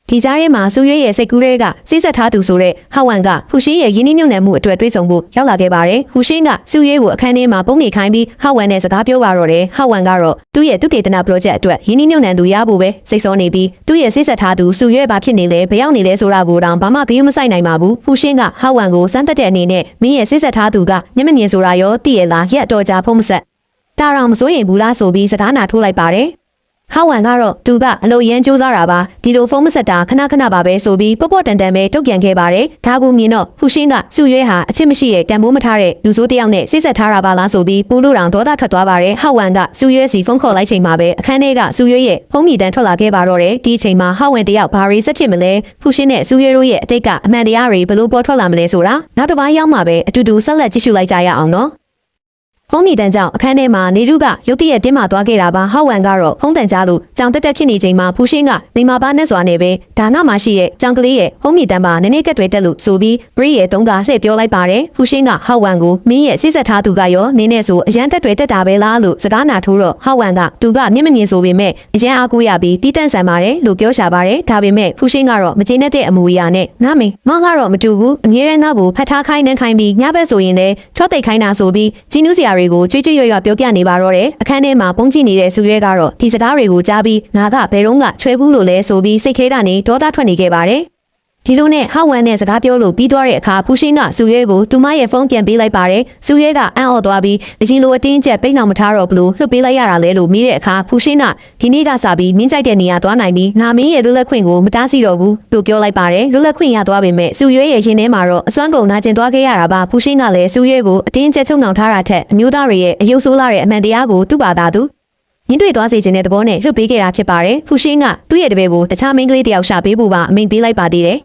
Speaker 1: ဒီကြားထဲမှာစူရဲရဲ့စိတ်ကူးတွေကစိတ်ဆက်ထားသူဆိုတဲ့ဟောက်ဝမ်ကဟူရှင်းရဲ့ရင်းနှီးမြှုပ်နှံမှုအတွက်တွေးဆောင်ဖို့ရောက်လာခဲ့ပါတယ်ဟူရှင်းကစူရဲကိုအခန်းထဲမှာပုံနေခိုင်းပြီးဟောက်ဝမ်နဲ့စကားပြောပါတော့တယ်ဟောက်ဝမ်ကတော့သူ့ရဲ့သုတေသန project အတွက်ရင်းနှီးမြှုပ်နှံသူရဖို့ပဲစိတ်ဆောနေပြီးသူ့ရဲ့စိတ်ဆက်ထားသူစူရဲဘာဖြစ်နေလဲဘယ်ရောက်နေလဲဆိုတာကိုတောင်ဘာမှဂရုမစိုက်နိုင်ပါဘူးဟူရှင်းကဟောက်ဝမ်ကိုစမ်းသက်တဲ့အနေနဲ့မင်းရဲ့စိတ်ဆက်ထားသူကမျက်မမြင်ဆိုတာရောသိရလားရက်တော်ကြာဖုံးမဆက်တာအောင်မစိုးရင်ဘူးလားဆိုပြီးစကားနာထိုးလိုက်ပါတယ်ဟောက်ဝမ်ကတော့သူကအလိုရန်စူးစမ်းတာပါဒီလိုဖုန်းမဆက်တာခဏခဏပါပဲဆိုပြီးပေါ့ပေါ့တန်တန်ပဲတုတ်ပြန်ခဲ့ပါတယ်ဒါကူမြင်တော့ဖူရှင်းကစူရဲဟာအချစ်မရှိတဲ့တန်ဖိုးမထားတဲ့လူဆိုးတယောက်နဲ့စိတ်ဆက်ထားတာပါလားဆိုပြီးပူလို့တောင်ဒေါသထွက်သွားပါတယ်ဟောက်ဝမ်ကစူရဲစီဖုန်းခေါ်လိုက်ချိန်မှာပဲအခန်းထဲကစူရဲရဲ့ဖုန်းမြည်တမ်းထွက်လာခဲ့ပါတော့တယ်ဒီအချိန်မှာဟောက်ဝမ်တယောက်ဘာရီဆက်ဖြစ်မလဲဖူရှင်းနဲ့စူရဲတို့ရဲ့အတိတ်ကအမှန်တရားတွေဘလို့ပေါ်ထွက်လာမလဲဆိုတာနောက်တစ်ပိုင်းရောက်မှပဲအတူတူဆက်လက်ကြည့်ရှုလိုက်ကြရအောင်နော်ဖုန်းမြည်တမ်းကြောင့်အခန်းထဲမှာနေရုကရုတ်တရက်တင်းမာသွားခဲ့တာပါဟောက်ဝမ်ကတော့ဖုန်းတန်ကြားလို့ကြောင်တက်တက်ဖြစ်နေချိန်မှာဖူရှင်းကနေမာပါနဲ့စွာနေပဲဒါနမှာရှိတဲ့ကြောင်ကလေးရဲ့ဖုန်းမြည်တမ်းမှာနည်းနည်းကက်တွေတက်လို့ဆိုပြီးဘရီရဲ့တုံးကလှည့်ပြောလိုက်ပါတယ်ဖူရှင်းကဟောက်ဝမ်ကိုမင်းရဲ့စိတ်ဆက်ထားသူကရောနင်းနဲ့ဆိုအရန်တက်တွေတက်တာပဲလားလို့စကားနာထိုးတော့ဟောက်ဝမ်ကသူကမျက်မမြင်ဆိုပေမဲ့အရန်အားကိုးရပြီးတီးတန့်ဆန်ပါတယ်လို့ပြောရှာပါတယ်ဒါပေမဲ့ဖူရှင်းကတော့မကျေနပ်တဲ့အမူအရာနဲ့နားမင်းမောင်ကတော့မတူဘူးအငြင်းရန်သားကိုဖတ်ထားခိုင်းနှန်းခိုင်းပြီးညဘက်ဆိုရင်လည်းချော့တိတ်ခိုင်းတာဆိုပြီးဂျီနူးစရာတွေကိုကြွေးကြွေးရွပြောပြနေပါတော့တယ်အခန်းထဲမှာပုံကြည့်နေတဲ့စူရဲကတော့ဒီစကားတွေကိုကြားပြီးငါကဘယ်တော့မှချွဲဘူးလို့လဲဆိုပြီးစိတ်ခဲတာနေဒေါသထွက်နေခဲ့ပါတယ်ဒီလိုနဲ့ဟောက်ဝမ်နဲ့စကားပြောလို့ပြီးသွားတဲ့အခါဖူရှင်းကစူရဲကိုသူမရဲ့ဖုန်းပြန်ပေးလိုက်ပါတယ်စူရဲကအံ့ဩသွားပြီးအရင်လိုအတင်းကျပ်ပိတ်အောင်မထားတော့ဘူးလို့လှုပ်ပေးလိုက်ရတာလဲလို့မိတဲ့အခါဖူရှင်းကဒီနေ့ကစပြီးမင်းကြိုက်တဲ့နေရာသွားနိုင်ပြီးငါမင်းရဲ့လွတ်လပ်ခွင့်ကိုမတားဆီးတော့ဘူးလို့ပြောလိုက်ပါတယ်လွတ်လပ်ခွင့်ရသွားပေမဲ့စူရဲရဲ့ရင်ထဲမှာတော့အစွမ်းကုန်နာကျင်သွားခဲ့ရတာပါဖူရှင်းကလည်းစူရဲကိုအတင်းကျပ်ချုပ်နှောင်ထားတာထက်အမျိုးသားတွေရဲ့အယုတ်ဆိုးလာတဲ့အမှန်တရားကိုသူ့ဘာသာသူညှင်းတွေ့သွားစေခြင်းတဲ့သဘောနဲ့လှုပ်ပေးခဲ့တာဖြစ်ပါတယ်ဖူရှင်းကသူ့ရဲ့တပည့်ကိုတခြားမိန်းကလေးတယောက်ရှာပေးဖို့ပါအမိန့်ပေးလိုက်ပါသေးတယ်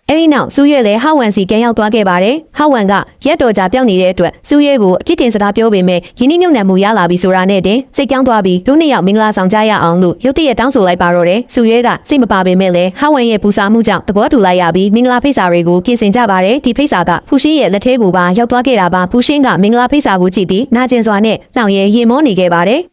Speaker 1: အဲဒီနောက်စူရဲလည်းဟောက်ဝမ်စီကန်ရောက်သွားခဲ့ပါတယ်ဟောက်ဝမ်ကရက်တော်ကြာပြောင်းနေတဲ့အတွက်စူရဲကိုအကြည့်တင်စကားပြောပေမဲ့ယင်းနှိမ့်ညံ့မှုရလာပြီဆိုတာနဲ့တင်စိတ်ကြောင်းသွားပြီးတို့နှစ်ယောက်မင်္ဂလာဆောင်ကြရအောင်လို့ရုတ်တရက်တောင်းဆိုလိုက်ပါတော့တယ်စူရဲကစိတ်မပါပေမဲ့လည်းဟောက်ဝမ်ရဲ့ပူစာမှုကြောင့်သဘောတူလိုက်ရပြီးမင်္ဂလာဖိတ်စာတွေကိုပြင်ဆင်ကြပါတယ်ဒီဖိတ်စာကဖူရှင်းရဲ့လက်ထဲကိုပါရောက်သွားခဲ့တာပါဖူရှင်းကမင်္ဂလာဖိတ်စာကိုကြည့်ပြီးနာကျင်စွာနဲ့နှောင်ရဲရင်မောနေခဲ့ပါတယ်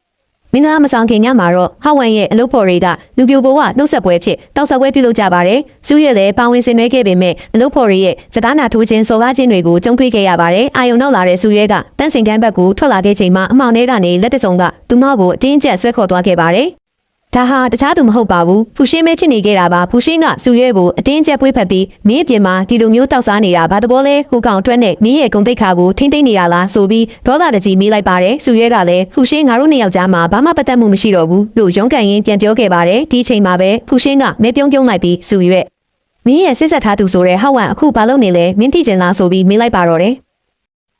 Speaker 1: မင်္ဂလာမဆောင်ခင်ညမှာတော့ဟောက်ဝမ်ရဲ့အလုပ်ဖော်တွေကလူပြိုဘဝနှုတ်ဆက်ပွဲဖြစ်တောက်ဆက်ပွဲပြုလုပ်ကြပါတယ်။စုရဲလည်းပါဝင်ဆင်နွှဲခဲ့ပေမဲ့အလုပ်ဖော်တွေရဲ့စကားနာထိုးခြင်းစော်ကားခြင်းတွေကိုကြုံတွေ့ခဲ့ရပါတယ်။အာယုံနောက်လာတဲ့စုရဲကတန်းစင်ကန်းဘက်ကိုထွက်လာခဲ့ချိန်မှာအမောင်ထဲကနေလက်တစုံကသူမကိုအတင်းကျပ်ဆွဲခေါ်သွားခဲ့ပါတယ်။ဒါဟာတခြားသူမဟုတ်ပါဘူးဖူရှင်းမဲဖြစ်နေခဲ့တာပါဖူရှင်းကစုရဲကိုအတင်းကျပ်ပွေးဖက်ပြီးမင်းအပြင်မှာဒီလိုမျိုးတောက်စားနေတာဘာတဘောလဲဟိုကောင်တွက်နဲ့မင်းရဲ့ဂုံတိတ်ခါကိုထိမ့်သိမ့်နေတာလားဆိုပြီးဒေါသတကြီးမေးလိုက်ပါတယ်စုရဲကလည်းဖူရှင်းငါတို့နှစ်ယောက်ကြားမှာဘာမှပတ်သက်မှုမရှိတော့ဘူးလို့ရုန်းကန်ရင်းပြန်ပြောခဲ့ပါတယ်ဒီအချိန်မှာပဲဖူရှင်းကမဲပြုံးပြုံးလိုက်ပြီးစုရဲမင်းရဲ့စစ်ဆက်ထားသူဆိုတဲ့ဟောက်ဝမ်အခုဘာလုပ်နေလဲမင်းသိကျင်လားဆိုပြီးမေးလိုက်ပါတော့တယ်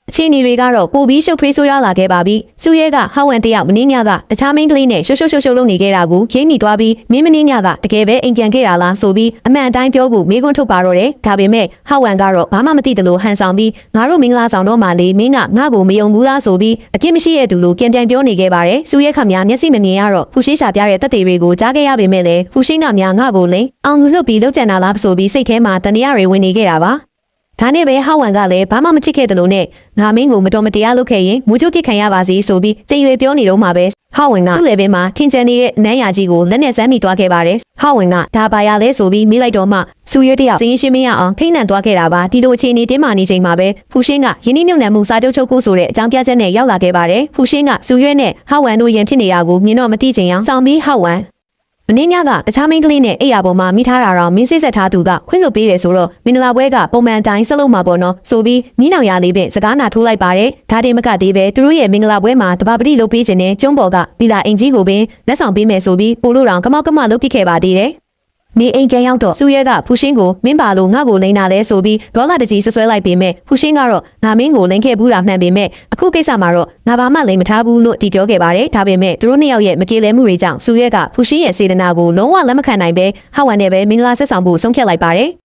Speaker 1: အခြေအနေတွေကတော့ပိုပြီးရှုပ်ထွေးဆိုးရွားလာခဲ့ပါပြီ။စုရဲကဟောက်ဝမ်တယောက်မင်းညကတခြားမင်းကလေးနဲ့ရှုပ်လုပ်နေခဲ့တာကိုရိမ့်မိသွားပြီးမင်းမင်းညကတကယ်ပဲအိမ်ပြန်ခဲ့တာလားဆိုပြီးအမှန်အတိုင်းပြောဖို့မေးခွန်းထုတ်ပါတော့တယ်။ဒါပေမဲ့ဟောက်ဝမ်ကတော့ဘာမှမသိတယ်လို့ဟန်ဆောင်ပြီးငါတို့မင်္ဂလာဆောင်တော့မှလေမင်းကငါ့ကိုမယုံဘူးလားဆိုပြီးအပြစ်မရှိတဲ့သူလိုပြန်ပြောနေခဲ့ပါတယ်။စုရဲခမမျက်စိမမြင်ရတော့ဖူရှင်းရှာပြတဲ့တက်တွေကိုကြားခဲ့ရပေမဲ့လည်းဖူရှင်းကငါ့ကိုလိန်အောင်လွတ်ပြီးလောက်ကျန်တာလားဆိုပြီးစိတ်ထဲမှာတန်တရားတွေဝင်နေခဲ့တာပါ။ဒါနဲ့ပဲဟောက်ဝမ်ကလည်းဘာမှမချစ်ခဲ့တယ်လို့နဲ့ငါမင်းကိုမတော်မတရားလုပ်ခဲ့ရင်မူချုပ်ပြစ်ခံရပါစေဆိုပြီးကြင်ရွေပြောနေတော့မှပဲဟောက်ဝမ်ကသူ့လေဘင်းမှာထင်ကျန်နေတဲ့အနမ်းရာကြီးကိုလက်နဲ့စမ်းမိသွားခဲ့ပါတယ်ဟောက်ဝမ်ကဒါပါရလဲဆိုပြီးမေးလိုက်တော့မှစူရဲတယောက်စင်းရှင်းမရအောင်ထိတ်လန့်သွားခဲ့တာပါဒီလိုအခြေအနေတင်းမာနေချိန်မှာပဲဖူရှင်းကယင်းနှိမ့်မြုပ်နှံမှုစာချုပ်ချုပ်ဖို့ဆိုတဲ့အကြောင်းပြချက်နဲ့ရောက်လာခဲ့ပါတယ်ဖူရှင်းကစူရဲနဲ့ဟောက်ဝမ်တို့ရင်ဖြစ်နေတာကိုမြင်တော့မသိချင်အောင်စောင့်ပြီးဟောက်ဝမ်မင်းညကတခြားမင်းကလေးနဲ့အိယာပေါ်မှာမိထားတာတော့မင်းစစ်ဆက်ထားသူကခွင့်လွှတ်ပေးတယ်ဆိုတော့မင်္ဂလာပွဲကပုံမှန်တိုင်းဆက်လုပ်မှာပေါ့နော်ဆိုပြီးမိနောင်ရလေးပင်စကားနာထိုးလိုက်ပါတယ်ဒါတင်မကသေးပဲသူတို့ရဲ့မင်္ဂလာပွဲမှာတပါပတိလုပ်ပေးခြင်းနဲ့ကျုံးပေါ်ကဘီလာအင်ကြီးကိုပင်လက်ဆောင်ပေးမယ်ဆိုပြီးပို့လို့တောင်ကမောက်ကမလုပ်ပြခဲ့ပါသေးတယ်နေအိမ်ကန်ရောက်တော့စူရဲကဖူရှင်းကိုမင်းပါလို့ငါ့ကိုလိန်တာလဲဆိုပြီးဒေါသတကြီးဆွဆွဲလိုက်ပေမဲ့ဖူရှင်းကတော့ငါမင်းကိုလိန်ခဲ့ဘူးတာမှန်ပေမဲ့အခုကိစ္စမှာတော့ငါဘာမှလိန်မထားဘူးလို့တီပြောခဲ့ပါတယ်ဒါပေမဲ့သူတို့နှစ်ယောက်ရဲ့မကြေလည်မှုတွေကြောင့်စူရဲကဖူရှင်းရဲ့စေတနာကိုလုံးဝလက်မခံနိုင်ပဲဟောက်ဝမ်နဲ့ပဲမင်္ဂလာဆက်ဆောင်ဖို့ဆုံးဖြတ်လိုက်ပါတယ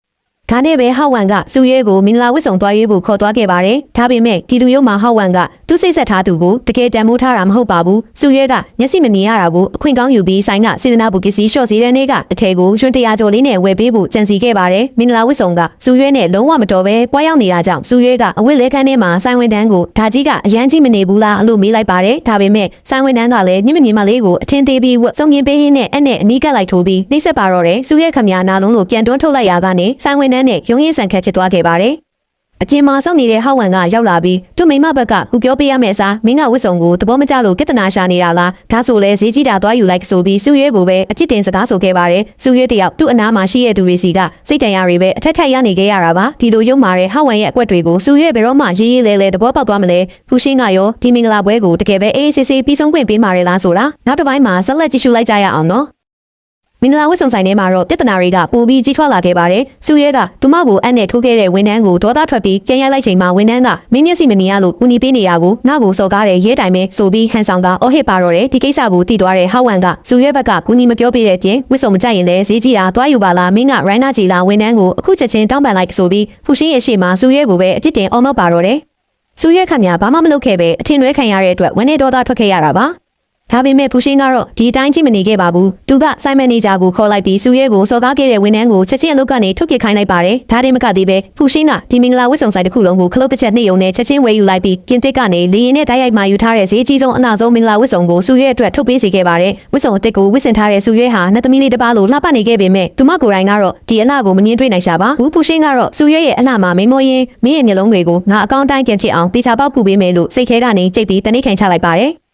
Speaker 1: ်ဒါနဲ့ပဲဟောက်ဝမ်ကစူရဲကိုမင်္ဂလာဝတ်ဆောင်သွားရေးဖို့ခေါ်သွားခဲ့ပါတယ်ဒါပေမဲ့ဒီလူရုံမှာဟောက်ဝမ်ကသူစိတ်ဆက်ထားသူကိုတကယ်တန်မိုးထားတာမဟုတ်ပါဘူးစူရဲကမျက်စိမမြင်ရတာကိုအခွင့်ကောင်းယူပြီးဆိုင်ကစေတနာဘူကစီရှော့စီတဲ့နေ့ကအထည်ကိုရွှန်100ကျော်လေးနဲ့ဝယ်ပေးဖို့ကြံစီခဲ့ပါတယ်မင်္ဂလာဝတ်ဆောင်ကစူရဲနဲ့လုံးဝမတော်ပဲပွားရောက်နေတာကြောင့်စူရဲကအဝတ်လဲခန်းထဲမှာဆိုင်ဝန်တန်းကိုဒါကြီးကအရန်ကြီးမနေဘူးလားလို့မေးလိုက်ပါတယ်ဒါပေမဲ့ဆိုင်ဝန်တန်းကလည်းညမြင်မလေးကိုအထင်းသေးပြီးဝတ်စုံငင်းပေးရင်းနဲ့အဲ့နဲ့အနီးကပ်လိုက်ထိုးပြီးနှိမ့်ဆက်ပါတော့တယ်စူရဲခမညာနာလုံးလိုပြန်တွန်းထုတ်လိုက်ရာကနေဆိုင်ဝန်တန်းနဲ့ရုံးရင်းဆန်ခတ်ဖြစ်သွားခဲ့ပါတယ်အကျဉ်းမှာစောင့်နေတဲ့ဟောက်ဝမ်ကရောက်လာပြီးသူ့မိမဘက်ကကူပြောပေးရမယ့်အစားမင်းကဝတ်စုံကိုသဘောမကျလို့ကိတနာရှာနေတာလားဒါဆိုလဲဈေးကြီးတာသွားယူလိုက်ဆိုပြီးစုရဲကိုပဲအပြစ်တင်စကားဆိုခဲ့ပါတယ်စုရဲတယောက်သူ့အနားမှာရှိတဲ့သူတွေစီကစိတ်တန်ရာတွေပဲအထက်ထက်ရနေခဲ့ရတာပါဒီလိုရုံမာတဲ့ဟောက်ဝမ်ရဲ့အကွက်တွေကိုစုရဲဘယ်တော့မှရေးရေးလဲလဲသဘောပေါက်သွားမလဲဖူရှင်းကရောဒီမင်္ဂလာပွဲကိုတကယ်ပဲအေးအေးဆေးဆေးပြီးဆုံးခွင့်ပေးမှာရလားဆိုတာနောက်တစ်ပိုင်းမှာဆက်လက်ကြည့်ရှုလိုက်ကြရအောင်နော်မင်္ဂလာဝတ်ဆောင်ဆိုင်ထဲမှာတော့ပြဿနာတွေကပိုပြီးကြီးထွားလာခဲ့ပါတယ်။စူရဲကသူမကိုအပ်နဲ့ထိုးခဲ့တဲ့ဝန်ထမ်းကိုဒေါသထွက်ပြီးပြန်ရိုက်လိုက်ချိန်မှာဝန်ထမ်းကမင်းမျက်စိမမြင်ရလို့ကူညီပေးနေတာကိုငါ့ကိုစော်ကားတဲ့ရဲတိုင်ပဲဆိုပြီးဟန်ဆောင်ကအော်ဟစ်ပါတော့တယ်ဒီကိစ္စကိုသိသွားတဲ့ဟောက်ဝမ်ကစူရဲဘက်ကကူညီမပြောပေးတဲ့ပြင်ဝတ်ဆောင်မကြရင်လည်းဈေးကြီးတာသွားယူပါလားမင်းကရိုင်းနာဂျီလာဝန်ထမ်းကိုအခုချက်ချင်းတောင်းပန်လိုက်ဆိုပြီးဖူရှင်းရဲ့ရှေ့မှာစူရဲကိုပဲအပြစ်တင်အော်မော့ပါတော့တယ်။စူရဲခမညာဘာမှမလုပ်ခဲ့ပဲအထင်လွဲခံရတဲ့အတွက်ဝန်နဲ့ဒေါသထွက်ခဲ့ရတာပါဒါပေမဲ့ဖူရှင်းကတော့ဒီအတိုင်းကြည့်မနေခဲ့ပါဘူးသူကဆိုင်မန်နေဂျာကိုခေါ်လိုက်ပြီးစူရဲကိုစော်ကားခဲ့တဲ့ဝန်ထမ်းကိုချက်ချင်းအလုပ်ကနေထုတ်ပစ်ခိုင်းလိုက်ပါတယ်ဒါတင်မကသေးပဲဖူရှင်းကဒီမင်္ဂလာဝတ်ဆောင်ဆိုင်တစ်ခုလုံးကိုခလုတ်တစ်ချက်နှိပ်ယုံနဲ့ချက်ချင်းဝယ်ယူလိုက်ပြီးကင်တစ်ကနေလေရင်နဲ့တိုက်ရိုက်မှယူထားတဲ့ဈေးကြီးဆုံးအနာဆုံးမင်္ဂလာဝတ်ဆောင်ကိုစူရဲအတွက်ထုတ်ပေးစေခဲ့ပါတယ်ဝတ်ဆောင်အစ်စ်ကိုဝတ်ဆင်ထားတဲ့စူရဲဟာနှစ်သမီးလေးတစ်ပါးလိုလှပနေခဲ့ပေမဲ့သူမကိုယ်တိုင်ကတော့ဒီအလှကိုမငင်းတွေ့နိုင်ရှာပါဘူးဖူရှင်းကတော့စူရဲရဲ့အလှမှာမိမောရင်းမင်းရဲ့မျက်လုံးတွေကိုငါအကောင့်တိုင်းပြန်ဖြစ်အောင်တေချာပေါက်ကူပေးမယ်လို့စိတ်ခဲကနေကြိတ်ပြီးတနိတ်ခံချလိုက်ပါတယ်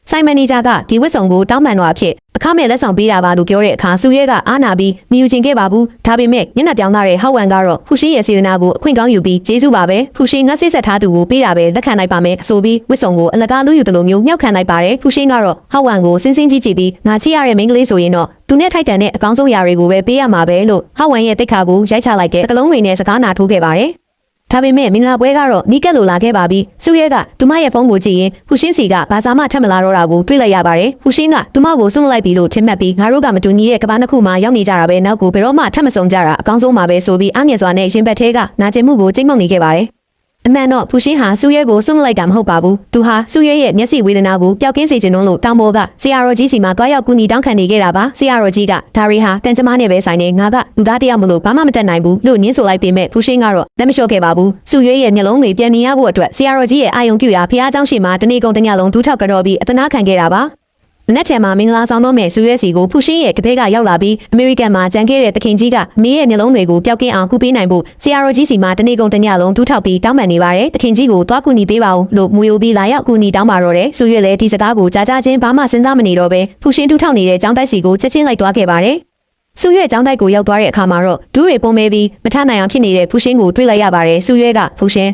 Speaker 1: ဆိုင်မန်နေဂျာကဒီဝတ်စုံကိုတောင်းပန်တော့အဖြစ်အခမဲ့လက်ဆောင်ပေးတာပါလို့ပြောတဲ့အခါစူရဲကအားနာပြီးမယူချင်ခဲ့ပါဘူးဒါပေမဲ့ညနေပြောင်းသားတဲ့ဟောက်ဝမ်ကတော့ဖူရှင်းရဲ့စေတနာကိုအခွင့်ကောင်းယူပြီးကျေးဇူးပါပဲဖူရှင်းငါစိတ်ဆက်ထားသူကိုပေးတာပဲလက်ခံလိုက်ပါမယ်ဆိုပြီးဝတ်စုံကိုအလကားလူယူတယ်လို့မျိုးညှောက်ခံလိုက်ပါတယ်ဖူရှင်းကတော့ဟောက်ဝမ်ကိုစင်းစင်းကြည့်ကြည့်ပြီးငါချစ်ရတဲ့မိန်းကလေးဆိုရင်တော့သူနဲ့ထိုက်တန်တဲ့အကောင်းဆုံးຢာတွေကိုပဲပေးရမှာပဲလို့ဟောက်ဝမ်ရဲ့တိတ်ခါကိုရိုက်ချလိုက်တဲ့စကလုံးတွေနဲ့စကားနာထိုးခဲ့ပါတယ်ဒါပေမဲ့မင်္ဂလာပွဲကတော့နီးကပ်လိုလာခဲ့ပါပြီ။စူရဲကသူမရဲ့ဖုန်းကိုကြည့်ရင်ဖူရှင်းစီကဘာသာမှထပ်မလာတော့တာကိုတွေ့လိုက်ရပါတယ်။ဖူရှင်းကသူမကိုစွန့်လိုက်ပြီလို့ထင်မှတ်ပြီးငါတို့ကမတူညီတဲ့ကဘာနှစ်ခုမှရောက်နေကြတာပဲနောက်ကိုဘယ်တော့မှထပ်မဆုံးကြတာအကောင်းဆုံးပါပဲဆိုပြီးအငယ်စွာနဲ့ရင်ဘတ်သေးကနာကျင်မှုကိုကြိတ်မုံနေခဲ့ပါတယ်။အမှန်တော့ဖူရှင်းဟာစူရဲကိုစွန့်လိုက်တာမဟုတ်ပါဘူး။သူဟာစူရဲရဲ့မျက်စိဝေဒနာကိုပျောက်ကင်းစေခြင်းလို့တောင်ပေါ်ကဆရာတော်ကြီးစီမှာတွားရောက်ကူညီတောင်းခံနေခဲ့တာပါ။ဆရာတော်ကြီးကဒါရီဟာတန်ကြမားနဲ့ပဲဆိုင်နေငါကလူသားတယောက်မလို့ဘာမှမတတ်နိုင်ဘူးလို့ညင်းဆိုလိုက်ပေမဲ့ဖူရှင်းကတော့လက်မလျှော့ခဲ့ပါဘူး။စူရဲရဲ့မျက်လုံးတွေပြန်မြင်ရဖို့အတွက်ဆရာတော်ကြီးရဲ့အာယုံပြုရာဖះเจ้าရှိမှာတနေ့ကုန်တညလုံးဒူးထောက်ကြတော့ပြီးအတနာခံခဲ့တာပါ။ မနက်ထန်မှာမင်္ဂလာဆောင်တော့မဲ့စုရွဲစီကိုဖူရှင်းရဲ့တပည့်ကရောက်လာပြီးအမေရိကန်မှာကြံခဲ့တဲ့တခင်ကြီးကမေးရဲ့မျက်လုံးတွေကိုပျောက်ကင်းအောင်ကူပေးနိုင်ဖို့ဆရာတော်ကြီးစီမှာတနေ့ကုန်တညလုံးဒူးထောက်ပြီးတောင်းပန်နေပါတယ်တခင်ကြီးကိုတွားကူညီပေးပါဦးလို့မူယိုပြီးလာရောက်ကူညီတောင်းပါတော့တယ်စုရွဲလည်းဒီစကားကိုကြားကြားချင်းဘာမှစဉ်းစားမနေတော့ပဲဖူရှင်းဒူးထောက်နေတဲ့ကျောင်းတိုက်စီကိုချက်ချင်းလိုက်သွားခဲ့ပါတယ်စုရွဲကျောင်းတိုက်ကိုရောက်သွားတဲ့အခါမှာတော့ဒူးတွေပုံမဲပြီးမထနိုင်အောင်ဖြစ်နေတဲ့ဖူရှင်းကိုတွေ့လိုက်ရပါတယ်စုရွဲကဖူရှင်း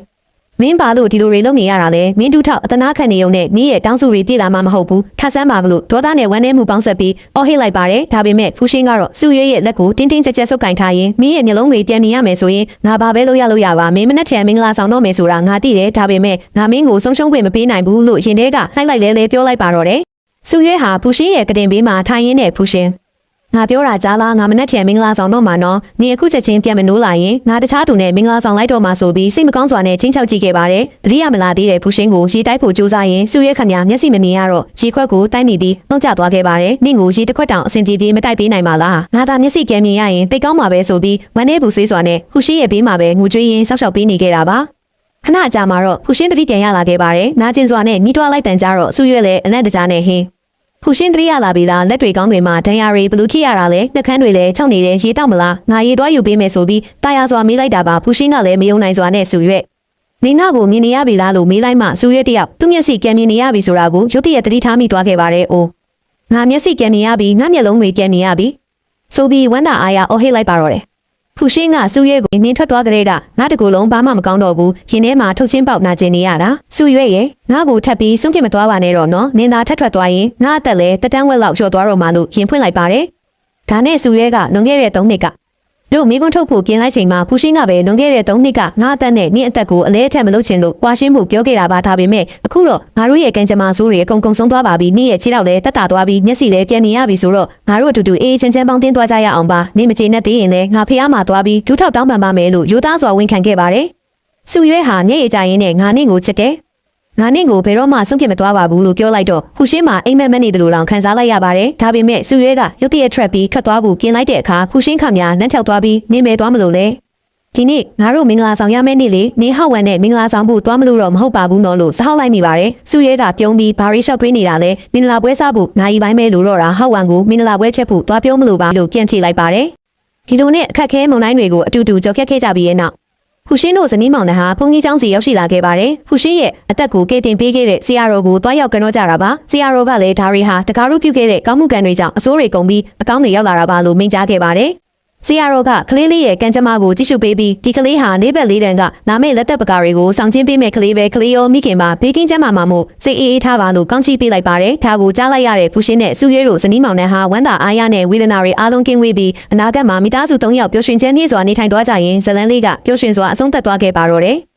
Speaker 1: မင်းပါလို့ဒီလိုတွေလုပ်နေရတာလဲမင်းဒူးထောက်အတနာခံနေုံနဲ့မင်းရဲ့တောင်းစုတွေပြည်လာမှမဟုတ်ဘူးထဆန်းပါလို့ဒေါသနဲ့ဝမ်းနည်းမှုပေါင်းဆက်ပြီးအော်ဟစ်လိုက်ပါတယ်ဒါပေမဲ့ဖူရှင်းကတော့စုရွဲရဲ့လက်ကိုတင်းတင်းကြပ်ကြပ်ဆုပ်ကင်ထားရင်မင်းရဲ့မျက်လုံးတွေပြန်မြင်ရမယ်ဆိုရင်ငါဘာပဲလုပ်ရပါမင်းမနဲ့ထန်မင်္ဂလာဆောင်တော့မယ်ဆိုတာငါသိတယ်ဒါပေမဲ့ငါမင်းကိုဆုံးရှုံးခွင့်မပေးနိုင်ဘူးလို့ရင်ထဲကလှိုက်လိုက်လဲပြောလိုက်ပါတော့တယ်စုရွဲဟာဖူရှင်းရဲ့ကတင်ဘေးမှာထိုင်ရင်းနဲ့ဖူရှင်းငါပြောတာကြားလားငါမနဲ့ထန်မင်္ဂလာဆောင်တော့မှာနော်နေအခုချက်ချင်းပြန်မနိုးလာရင်ငါတခြားသူနဲ့မင်္ဂလာဆောင်လိုက်တော့မှာဆိုပြီးစိတ်မကောင်းစွာနဲ့ချင်းချောက်ကြည့်ခဲ့ပါတယ်တတိယမလာသေးတဲ့ဖူရှင်းကိုရေတိုက်ဖို့ကြိုးစားရင်စုရဲခမမျက်စိမမြင်ရတော့ရေခွက်ကိုတိုက်မိပြီးနှုတ်ကျသွားခဲ့ပါတယ်နင့်ကိုရေတစ်ခွက်တောင်အဆင်ပြေပြေမတိုက်ပေးနိုင်ပါလားငါသာမျက်စိကဲမြင်ရရင်တိတ်ကောင်းမှာပဲဆိုပြီးဝမ်းနေဘူးဆွေးစွာနဲ့ဖူရှင်းရဲ့ဘေးမှာပဲငူကျွေးရင်ဆောက်ရှောက်ပေးနေခဲ့တာပါခဏကြာမှာတော့ဖူရှင်းတတိပြန်ရလာခဲ့ပါတယ်နာကျင်စွာနဲ့နှီးတွားလိုက်တန်ကြတော့စုရဲလည်းအနက်တကြားနဲ့ဟင်းဖူရှင်းတရိရလာပြီလားလက်တွေကောင်းတွေမှာဒဏ်ရာတွေဘလူးခိရတာလဲနှက်ခမ်းတွေလည်းခြောက်နေတယ်ရေတောက်မလားငါရေသွားယူပေးမယ်ဆိုပြီးတာယာစွာမေးလိုက်တာပါဖူရှင်းကလည်းမယုံနိုင်စွာနဲ့စုရွက်နေငါကိုမြင်နေရပြီလားလို့မေးလိုက်မှစုရွက်တယောက်သူ့မျက်စိကံမြင်နေရပြီဆိုတာကိုရုတ်တရက်သတိထားမိသွားခဲ့ပါတယ်အိုးငါမျက်စိကံမြင်ရပြီငါမျက်လုံးတွေကံမြင်ရပြီဆိုပြီးဝမ်းသာအားရအော်ဟစ်လိုက်ပါတော့တယ်ဖူရှင်းကစုရဲကိုနင်းထွက်သွားကြတဲ့ကငါတကူလုံးဘာမှမကောင်းတော့ဘူးရင်ထဲမှာထုတ်ချင်းပေါက်နာကျင်နေရတာစုရဲရဲ့ငါကိုထပ်ပြီးဆုံးဖြတ်မသွားပါနဲ့တော့နော်နင်သာထက်ထွက်သွားရင်ငါအသက်လည်းတက်တန်းဝက်လောက်လျှော့သွားတော့မှလို့ရင်ဖွင့်လိုက်ပါတယ်ဒါနဲ့စုရဲကလွန်ခဲ့တဲ့3နှစ်ကတို့မိကွန်းထုတ်ဖို့ပြင်လိုက်ချိန်မှာဖူရှင်းကပဲလွန်ခဲ့တဲ့3နှစ်ကငါအသက်နဲ့နင့်အသက်ကိုအလဲအထက်မလုပ်ချင်လို့ဝါရှင်းမှုပြောခဲ့တာပါဒါပေမဲ့အခုတော့ငါတို့ရဲ့ကံကြမ္မာဆိုးတွေအကုန်ကုန်ဆုံးသွားပါပြီနင့်ရဲ့ခြေထောက်လည်းတက်တာသွားပြီးမျက်စိလည်းပြန်မြင်ရပြီဆိုတော့ငါတို့အတူတူအေးချမ်းချမ်းပေါင်းတင်းသွားကြရအောင်ပါနင့်မချေနဲ့သေးရင်လည်းငါဖေးအားမှာသွားပြီးဒူးထောက်တောင်းပန်ပါမယ်လို့ယူသားစွာဝန်ခံခဲ့ပါတယ်စုရွဲဟာမျက်ရည်ကြရင်းနဲ့ငါနင့်ကိုချစ်တယ်ငါနင့်ကိုဘယ်တော့မှဆုံးဖြတ်မသွားပါဘူးလို့ပြောလိုက်တော့ဖူရှင်းမှာအိမ်မက်မက်နေတယ်လို့လောင်ခံစားလိုက်ရပါတယ်ဒါပေမဲ့စုရဲကရုတ်တရက်ထွက်ပြီးထွက်သွားဖို့ပြင်လိုက်တဲ့အခါဖူရှင်းခမညာလမ်းထောက်သွားပြီးနေမဲသွားမလို့လေဒီနေ့ငါတို့မင်္ဂလာဆောင်ရမယ့်နေ့လေနေဟောက်ဝမ်နဲ့မင်္ဂလာဆောင်ဖို့သွားမလို့တော့မဟုတ်ပါဘူးနော်လို့စဟောက်လိုက်မိပါတယ်စုရဲကပြုံးပြီးဘာရီရှော့ပေးနေတာလဲမင်္ဂလာပွဲစားဖို့နိုင်ပိုင်းပဲလို့တော့တာဟောက်ဝမ်ကိုမင်္ဂလာပွဲချက်ဖို့သွားပြောမလို့ပါလို့ပြန်ဖြေလိုက်ပါတယ်ဒီလိုနဲ့အခက်ခဲမုံတိုင်းတွေကိုအတူတူကြော်ခက်ခဲ့ကြပြီးရဲ့နောက်ဖူရှင်းတို့ဇနီးမောင်နှံဟာဖုန်ကြီးကျောင်းစီရောက်ရှိလာခဲ့ပါတယ်။ဖူရှင်းရဲ့အသက်ကိုကယ်တင်ပေးခဲ့တဲ့ဆရာတော်ကိုတွားရောက်ကြတော့ကြတာပါ။ဆရာတော်ကလည်းဒါရီဟာတကားရုပ်ပြုခဲ့တဲ့ကောင်းမှုကံတွေကြောင့်အစိုးတွေကုန်ပြီးအကောင်းတွေရောက်လာတာပါလို့မိန့်ကြားခဲ့ပါတယ်။ဆရာတော်ကကလေးလေးရဲ့ကံကြမ္မာကိုကြည့်ရှုပေးပြီးဒီကလေးဟာနေဘက်လေးတန်းကနာမေလက်သက်ပကာတွေကိုဆောင်ချင်းပေးမဲ့ကလေးပဲကလေးရောမိခင်ပါဘေးကင်းကျန်းမာမှာမို့စိတ်အေးအေးထားပါလို့ကောင်းချီးပေးလိုက်ပါတယ်။ဒါကိုကြားလိုက်ရတဲ့ဖူရှင်းနဲ့စုရဲတို့ဇနီးမောင်နှံဟာဝမ်းသာအားရနဲ့ဝေဒနာတွေအားလုံးကင်းဝေးပြီးအနာဂတ်မှာမိသားစု3ယောက်ပျော်ရွှင်ချမ်းမြေ့စွာနေထိုင်သွားကြရင်ဇလန်းလေးကပျော်ရွှင်စွာအဆုံးသတ်သွားခဲ့ပါတော့တယ်။